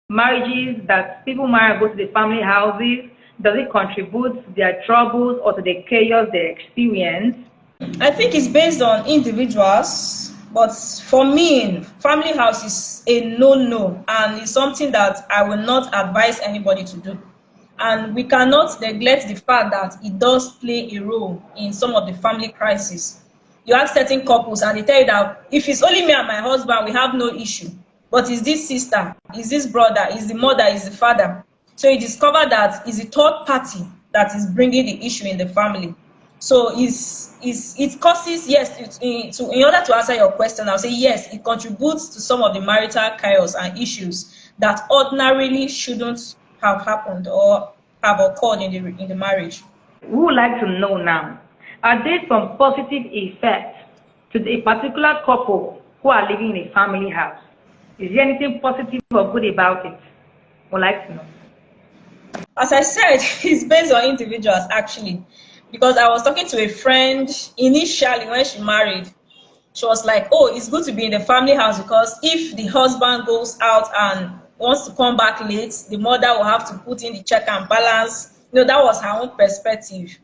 marriages that people marry and go to the family houses? Does it contribute to their troubles or to the chaos they experience? I think it's based on individuals, but for me, family house is a no-no, and it's something that I will not advise anybody to do. And we cannot neglect the fact that it does play a role in some of the family crises. You ask certain couples and they tell you that if it's only me and my husband, we have no issue. But is this sister, is this brother, is the mother, is the father? So you discover that is the third party that is bringing the issue in the family. So it causes, yes, in order to answer your question, I'll say yes, it contributes to some of the marital chaos and issues that ordinarily shouldn't have happened or have occurred in the marriage. We would like to know now, are there some positive effects to a particular couple who are living in a family house? Is there anything positive or good about it? We'd like to know. As I said, it's based on individuals actually. Because I was talking to a friend initially when she married. She was like, oh, it's good to be in the family house because if the husband goes out and wants to come back late, the mother will have to put in the check and balance. That was her own perspective.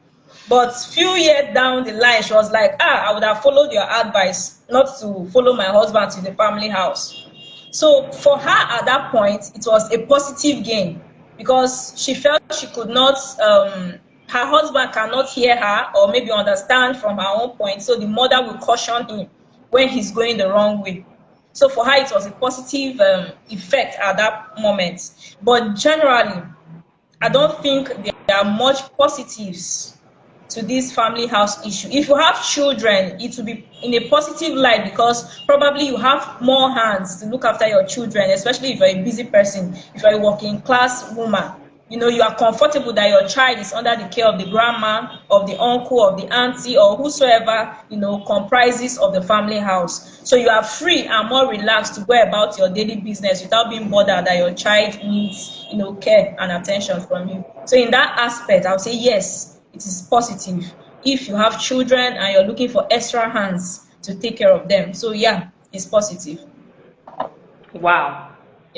But few years down the line, she was like, I would have followed your advice not to follow my husband to the family house. So for her at that point, it was a positive gain because she felt she could not, her husband cannot hear her or maybe understand from her own point. So the mother will caution him when he's going the wrong way. So for her, it was a positive effect at that moment. But generally, I don't think there are much positives to this family house issue. If you have children, it will be in a positive light because probably you have more hands to look after your children, especially if you're a busy person, if you're a working class woman. You are comfortable that your child is under the care of the grandma, of the uncle, of the auntie, or whosoever, comprises of the family house. So you are free and more relaxed to go about your daily business without being bothered that your child needs, care and attention from you. So in that aspect, I would say yes, it is positive if you have children and you're looking for extra hands to take care of them. So yeah, it's positive. Wow.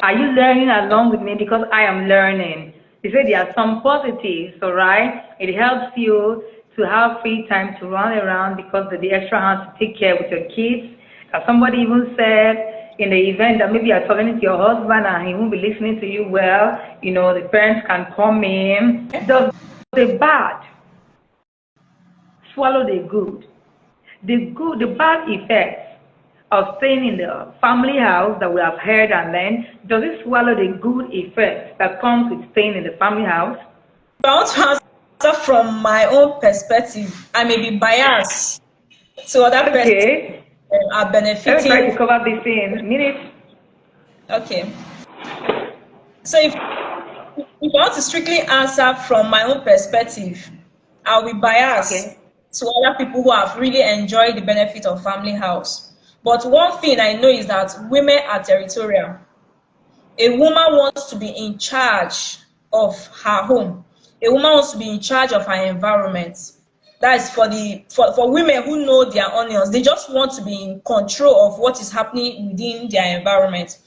Are you learning along with me? Because I am learning. You said there are some positives, all right? It helps you to have free time to run around because of the extra hands to take care with your kids. As somebody even said, in the event that maybe you're talking to your husband and he won't be listening to you well, the parents can come in. Does the bad swallow the good? The bad effects of staying in the family house that we have heard and learned, does it swallow the good effects that comes with staying in the family house? If I want to answer from my own perspective, I may be biased. So other Okay. persons are benefiting. Let's try to cover this in a minute. Okay. So if I want to strictly answer from my own perspective, I'll be biased to other people who have really enjoyed the benefit of family house. But one thing I know is that women are territorial. A woman wants to be in charge of her home. A woman wants to be in charge of her environment. That is for women who know their onions. They just want to be in control of what is happening within their environment.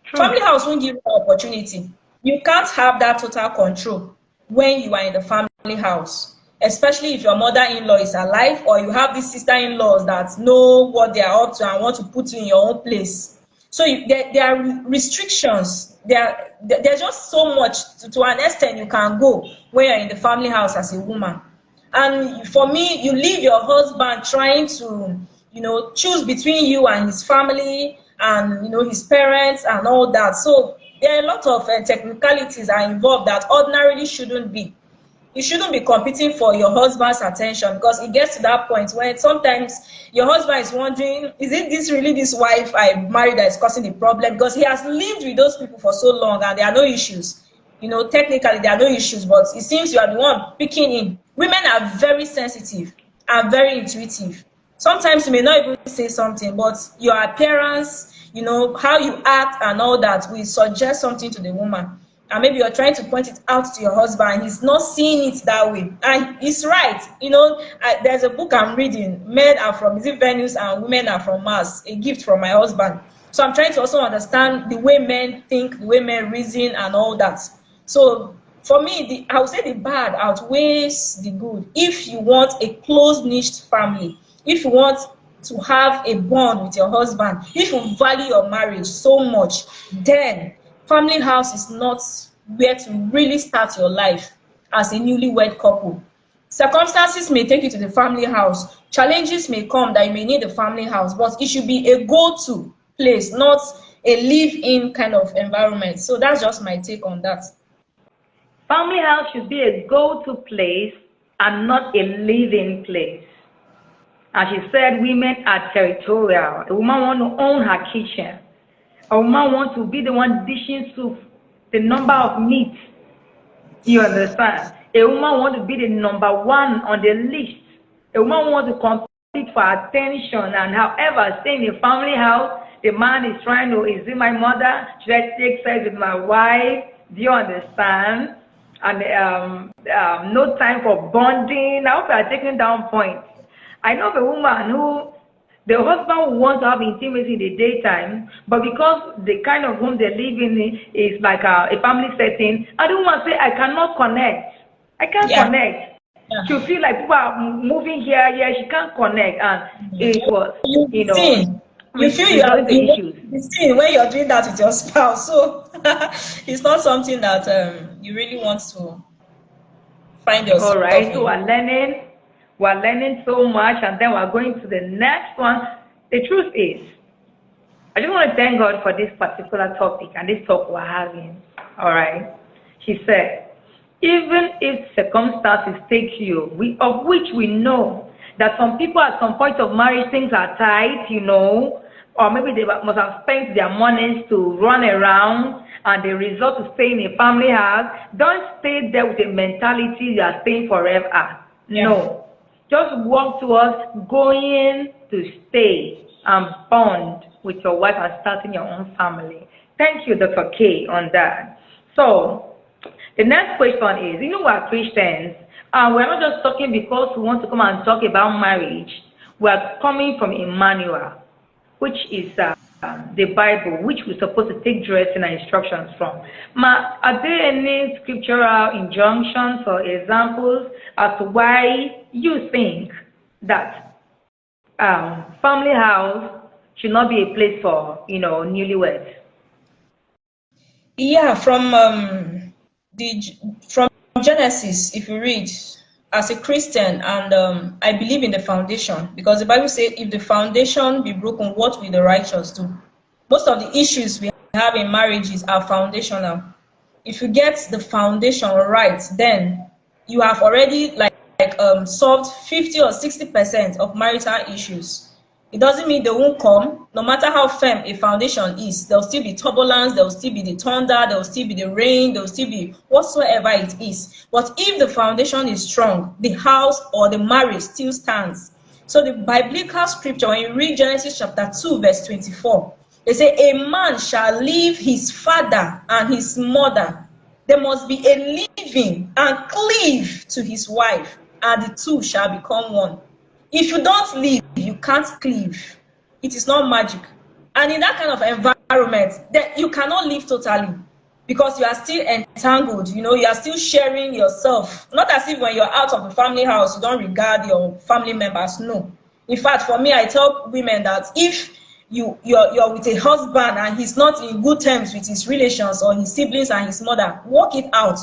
True. Family house won't give you an opportunity. You can't have that total control when you are in the family house. Especially if your mother-in-law is alive or you have these sister-in-laws that know what they are up to and want to put you in your own place. So there are restrictions. There's just so much to an extent you can go when you're in the family house as a woman. And for me, you leave your husband trying to, choose between you and his family and, his parents and all that. So there are a lot of technicalities are involved that ordinarily shouldn't be. You shouldn't be competing for your husband's attention because it gets to that point when sometimes your husband is wondering, is it this really this wife I married that is causing the problem? Because he has lived with those people for so long and there are no issues. Technically there are no issues, but it seems you are the one picking in. Women are very sensitive and very intuitive. Sometimes you may not even say something, but your appearance, how you act and all that will suggest something to the woman. And maybe you're trying to point it out to your husband, he's not seeing it that way. And he's right. There's a book I'm reading, Men Are From, is it Venus and Women Are From Mars, a gift from my husband. So I'm trying to also understand the way men think, the way men reason, and all that. So for me, I would say the bad outweighs the good. If you want a close niched family, if you want to have a bond with your husband, if you value your marriage so much, then family house is not where to really start your life as a newlywed couple. Circumstances may take you to the family house. Challenges may come that you may need the family house, but it should be a go-to place, not a live-in kind of environment. So that's just my take on that. Family house should be a go-to place and not a living place. As she said, women are territorial. A woman wants to own her kitchen. A woman wants to be the one dishing soup, the number of meat. You understand? A woman wants to be the number one on the list. A woman wants to compete for attention. And however, staying in a family house, the man is trying to, is it my mother? Should I take sex with my wife? Do you understand? And no time for bonding. I hope you are taking down points. I know of a woman who the husband wants to have intimacy in the daytime, but because the kind of home they live in is like a family setting, and the woman say, I cannot connect. I can't connect. Yeah. She feel like people are moving here, she can't connect. And it was, you feel you are seen when you're doing that with your spouse. So it's not something that you really want to find yourself all right, in. so we're learning so much, and then we're going to the next one. The truth is, I just want to thank God for this particular topic and this talk we're having. All right. She said, even if circumstances take you, of which we know that some people at some point of marriage, things are tight, or maybe they must have spent their monies to run around and they resort to stay in a family house, don't stay there with a mentality you are staying forever. Yeah. No. Just walk towards going to stay and bond with your wife and starting your own family. Thank you, Dr. K, on that. So, the next question is, we're Christians, and we're not just talking because we want to come and talk about marriage. We're coming from Emmanuel, which is the Bible, which we're supposed to take dressing and instructions from. Are there any scriptural injunctions or examples as to why you think that family house should not be a place for, newlyweds? Yeah, from Genesis, if you read, as a Christian, and I believe in the foundation, because the Bible says, if the foundation be broken, what will the righteous do? Most of the issues we have in marriages are foundational. If you get the foundation right, then you have already solved 50 or 60% of marital issues. It doesn't mean they won't come. No matter how firm a foundation is, there will still be turbulence, there will still be the thunder, there will still be the rain, there will still be whatsoever it is. But if the foundation is strong, the house or the marriage still stands. So the biblical scripture, when you read Genesis chapter 2, verse 24, they say, a man shall leave his father and his mother. There must be a living and cleave to his wife, and the two shall become one. If you don't leave, you can't cleave. It is not magic. And in that kind of environment, then you cannot live totally, because you are still entangled. You are still sharing yourself. Not as if when you're out of the family house, you don't regard your family members. No. In fact, for me, I tell women that if you're with a husband and he's not in good terms with his relations or his siblings and his mother, work it out.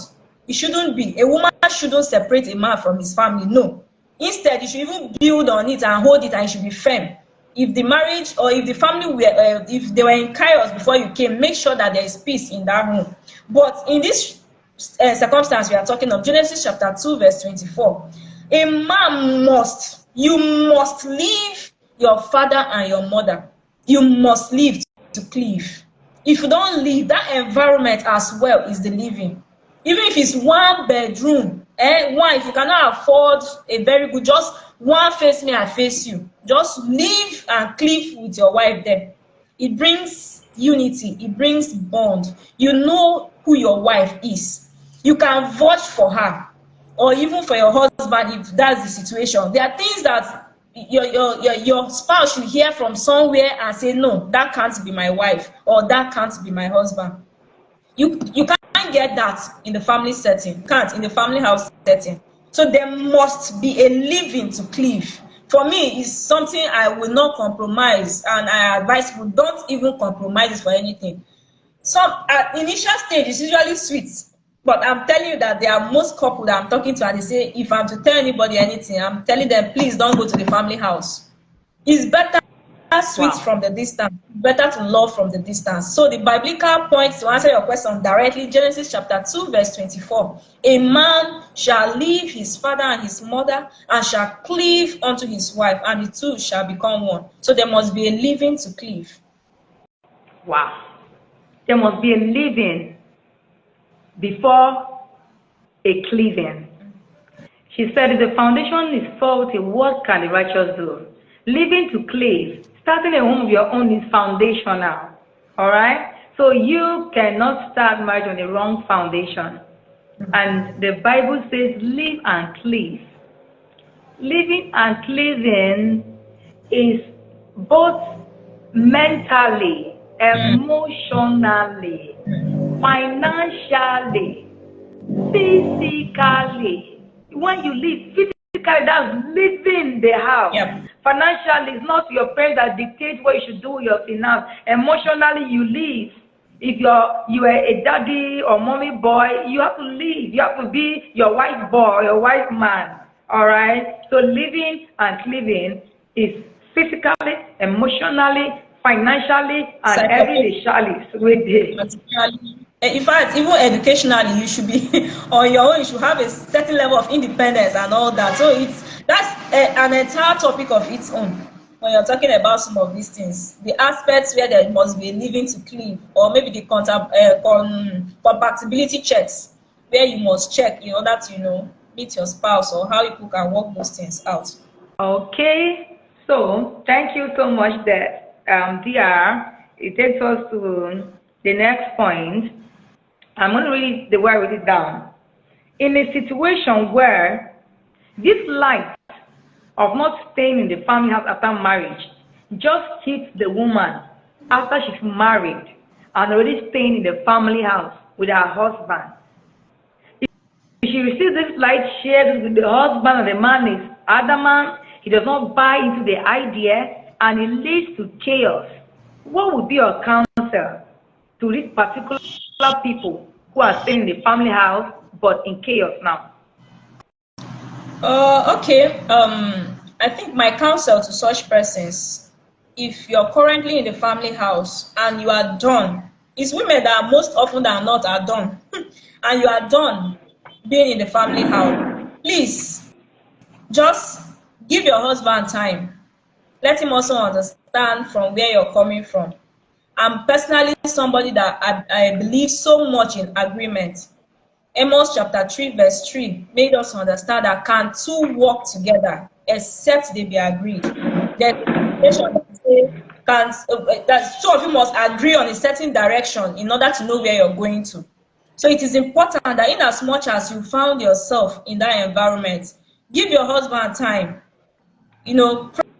It shouldn't be. A woman shouldn't separate a man from his family. No. Instead, you should even build on it and hold it, and it should be firm. If the marriage or if the family were, if they were in chaos before you came, make sure that there is peace in that home. But in this circumstance we are talking of, Genesis chapter 2, verse 24, a man must leave your father and your mother. You must leave to cleave. If you don't leave, that environment as well is the living. Even if it's one bedroom, if you cannot afford a very good, just one face me, I face you. Just live and cleave with your wife there. It brings unity. It brings bond. You know who your wife is. You can vouch for her, or even for your husband if that's the situation. There are things that your spouse should hear from somewhere and say, no, that can't be my wife, or that can't be my husband. You can't get that in the family setting. You can't in the family house setting. So there must be a living to cleave. For me, it's something I will not compromise, and I advise people, don't even compromise it for anything. Some at initial stage is usually sweet, but I'm telling you that there are most couples that I'm talking to, and they say, if I'm to tell anybody anything, I'm telling them, please don't go to the family house. It's better sweet Wow. from the distance, better to love from the distance. So the biblical point, to answer your question directly, Genesis chapter 2 verse 24, a man shall leave his father and his mother and shall cleave unto his wife, and the two shall become one. So there must be a living to cleave. Wow. There must be a living before a cleaving. She said, if the foundation is faulty, what can the righteous do? Living to cleave, starting a home of your own is foundational. All right? So you cannot start marriage on the wrong foundation. And the Bible says, live and cleave. Living and cleaving is both mentally, emotionally, financially, physically. When you live physically, that's living the house. Yep. Financially, it's not your parents that dictate what you should do with your finance. Emotionally, you live. If you are a daddy or mommy boy, you have to live. You have to be your wife boy or your wife man. All right? So living and cleaving is physically, emotionally, financially, and every chalice with it. In fact, even educationally, you should be on your own. You should have a certain level of independence and all that. So that's an entire topic of its own. When you're talking about some of these things, the aspects where there must be a living to cleave, or maybe the compatibility checks, where you must check in order to meet your spouse, or how you can work those things out. Okay, so thank you so much, that DR. It takes us to the next point. I'm going to read the way I wrote it down. In a situation where this light of not staying in the family house after marriage just hits the woman after she's married and already staying in the family house with her husband. If she receives this light shared with the husband, and the man is adamant, he does not buy into the idea, and it leads to chaos, what would be your counsel to these particular people who are staying in the family house but in chaos now? Okay. I think my counsel to such persons, if you're currently in the family house and you are done, it's women that most often than not are done, and you are done being in the family house, please just give your husband time. Let him also understand from where you're coming from. I'm personally somebody that I believe so much in agreement. Amos chapter 3 verse 3 made us understand that can two work together except they be agreed. There's a situation that says that two of you must agree on a certain direction in order to know where you're going to. So it is important that in as much as you found yourself in that environment, give your husband time.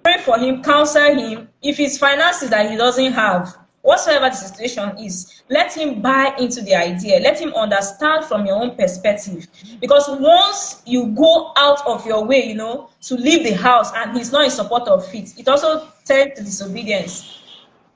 Pray for him, counsel him. If it's finances that he doesn't have, whatsoever the situation is, let him buy into the idea. Let him understand from your own perspective. Because once you go out of your way, to leave the house and he's not in support of it also tends to disobedience.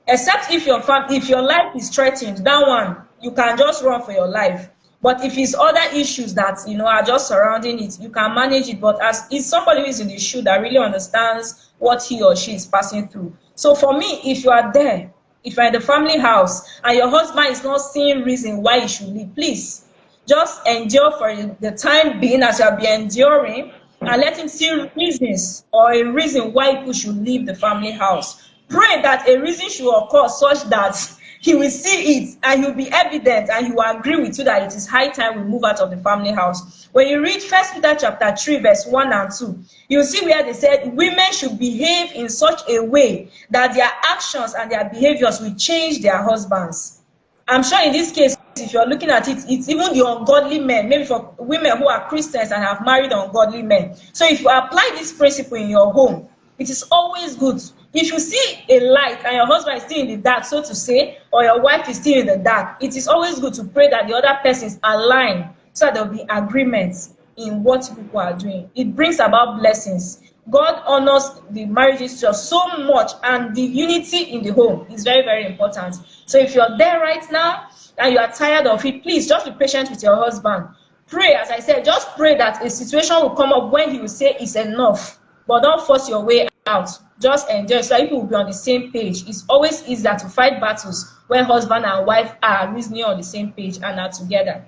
Except if your life is threatened, that one, you can just run for your life. But if it's other issues that are just surrounding it, you can manage it. But as it's somebody who is in the shoe that really understands what he or she is passing through. So for me, if you are there, if you're in the family house and your husband is not seeing reason why you should leave, please just endure for the time being as you'll be enduring, and let him see reasons or a reason why people should leave the family house. Pray that a reason should occur such that he will see it and he'll be evident, and he will agree with you that it is high time we move out of the family house. When you read 1 Peter chapter 3 verse 1 and 2, you'll see where they said women should behave in such a way that their actions and their behaviors will change their husbands. I'm sure in this case, if you're looking at it, it's even the ungodly men, maybe for women who are Christians and have married ungodly men. So if you apply this principle in your home, It is always good. If you see a light and your husband is still in the dark, so to say, or your wife is still in the dark, it is always good to pray that the other persons align so that there will be agreement in what people are doing. It brings about blessings. God honors the marriages just so much, and the unity in the home is very, very important. So if you're there right now and you are tired of it, please just be patient with your husband. Pray, as I said, just pray that a situation will come up when he will say it's enough, but don't force your way out. Just enjoy so that people will be on the same page. It's always easier to fight battles when husband and wife are reasoning on the same page and are together.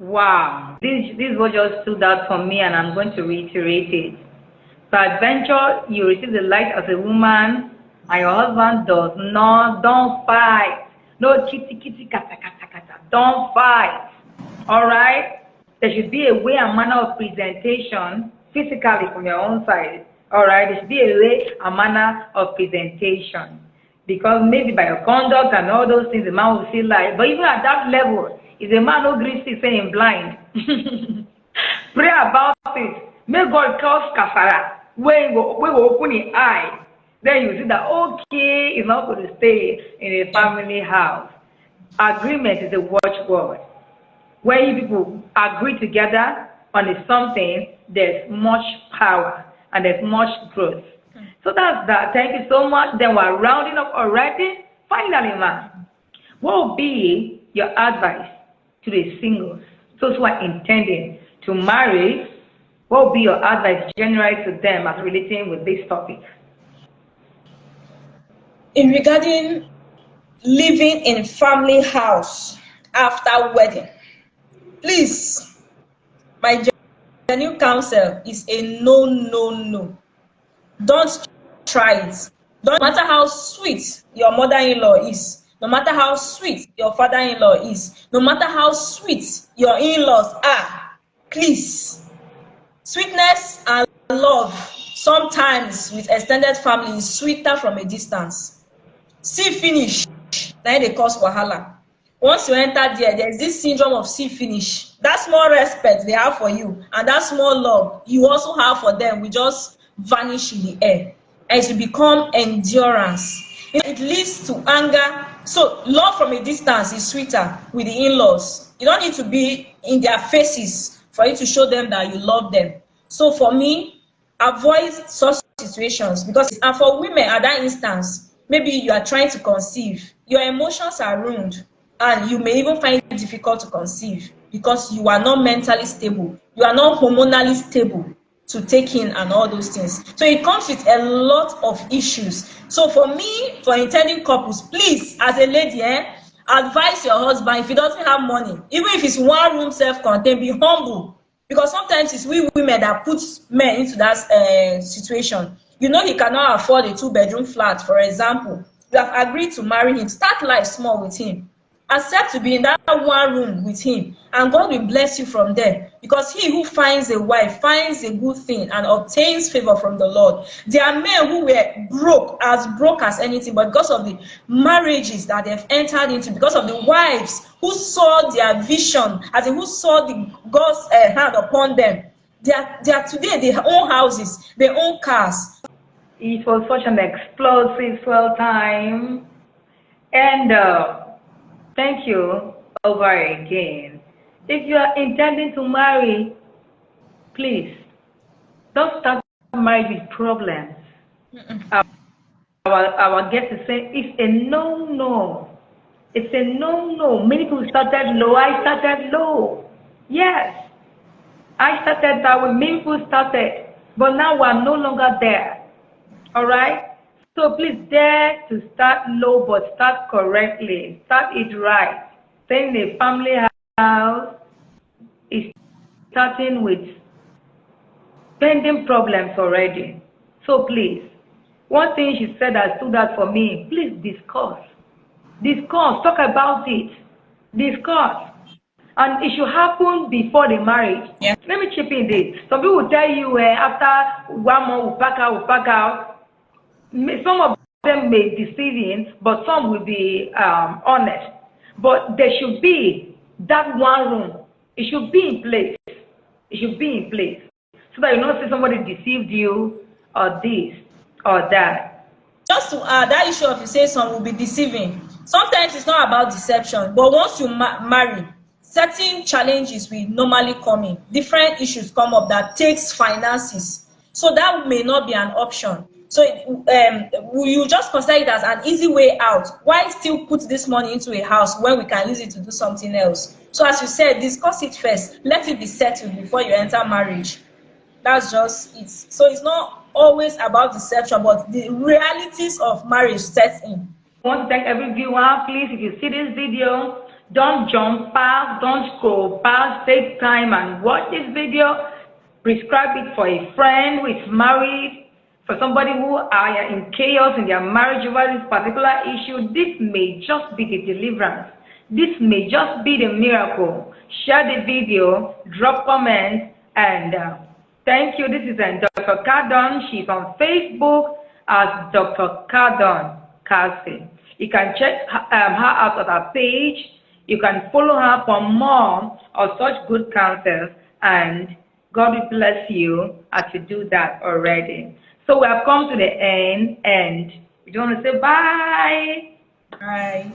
Wow, this was just stood out for me, and I'm going to reiterate it. So, adventure, you receive the light as a woman, and your husband does not. Don't fight. No kitty kitty kata kata kata. Don't fight. All right. There should be a way and manner of presentation physically from your own side. All right. There should be a way and manner of presentation, because maybe by your conduct and all those things, the man will feel like. But even at that level, if the man who greets is saying blind, pray about it. May God cause kafara. When we open the eye, then you see that okay, it's not going to stay in a family house. Agreement is a watchword. When people agree together on something, there's much power and there's much growth. So that's that. Thank you so much. Then we're rounding up already. Finally, man, what would be your advice to the singles, those who are intending to marry? What would be your advice generally to them as relating with this topic? In regarding living in family house after wedding, please, my genuine counsel is a no, no, no. Don't try it. No matter how sweet your mother-in-law is, no matter how sweet your father-in-law is, no matter how sweet your in-laws are, please, sweetness and love sometimes with extended family is sweeter from a distance. See finish, na dey cause wahala. Once you enter there, there's this syndrome of see finish. That small respect they have for you and that small love you also have for them will just vanish in the air, and it will become endurance. It leads to anger. So love from a distance is sweeter with the in-laws. You don't need to be in their faces for you to show them that you love them. So for me, avoid such situations, because and for women at that instance, maybe you are trying to conceive, your emotions are ruined, and you may even find it difficult to conceive because you are not mentally stable, you are not hormonally stable to take in and all those things. So it comes with a lot of issues. So for me, for intending couples, please, as a lady, advise your husband, if he doesn't have money, even if it's one room self-contained, be humble. Because sometimes it's we women that put men into that situation. You know he cannot afford a 2-bedroom flat, for example. You have agreed to marry him. Start life small with him. Accept to be in that one room with him, and God will bless you from there. Because he who finds a wife finds a good thing and obtains favor from the Lord. There are men who were broke as anything, but because of the marriages that they've entered into, because of the wives who saw their vision, as in who saw the God's hand upon them, they are today, they own houses, they own cars. It was such an explosive swell time, and thank you over again. If you are intending to marry, please don't start marriage with problems. Our guest is saying it's a no-no. It's a no-no. Many people started low. I started low. Yes, I started that way. Many people started, but now we're no longer there. All right? So please dare to start low, but start correctly. Start it right. Staying in a family house is starting with pending problems already. So please, one thing she said that stood out for me, please discuss. Discuss, talk about it. Discuss. And it should happen before the marriage. Yeah. Let me chip in this. Some people will tell you after 1 month we'll pack out. Some of them may be deceiving, but some will be honest. But there should be that one room. It should be in place. It should be in place. So that you not see somebody deceived you or this or that. Just to add, that issue of you say some will be deceiving. Sometimes it's not about deception, but once you marry, certain challenges will normally come in. Different issues come up that takes finances. So that may not be an option. So you just consider it as an easy way out. Why still put this money into a house when we can use it to do something else? So as you said, discuss it first. Let it be settled before you enter marriage. That's just it. So it's not always about deception, but the realities of marriage sets in. I want to thank every viewer. Please, if you see this video, don't jump past, don't scroll past. Take time and watch this video. Prescribe it for a friend who is married, for somebody who are in chaos in their marriage over this particular issue. This may just be the deliverance. This may just be the miracle. Share the video, drop comments, and thank you. This is Dr. Cardon. She's on Facebook as Dr. Cardon Cassie. You can check her out on her page. You can follow her for more of such good counsels, and God will bless you as you do that already. So we have come to the end, and we want to say bye. Bye.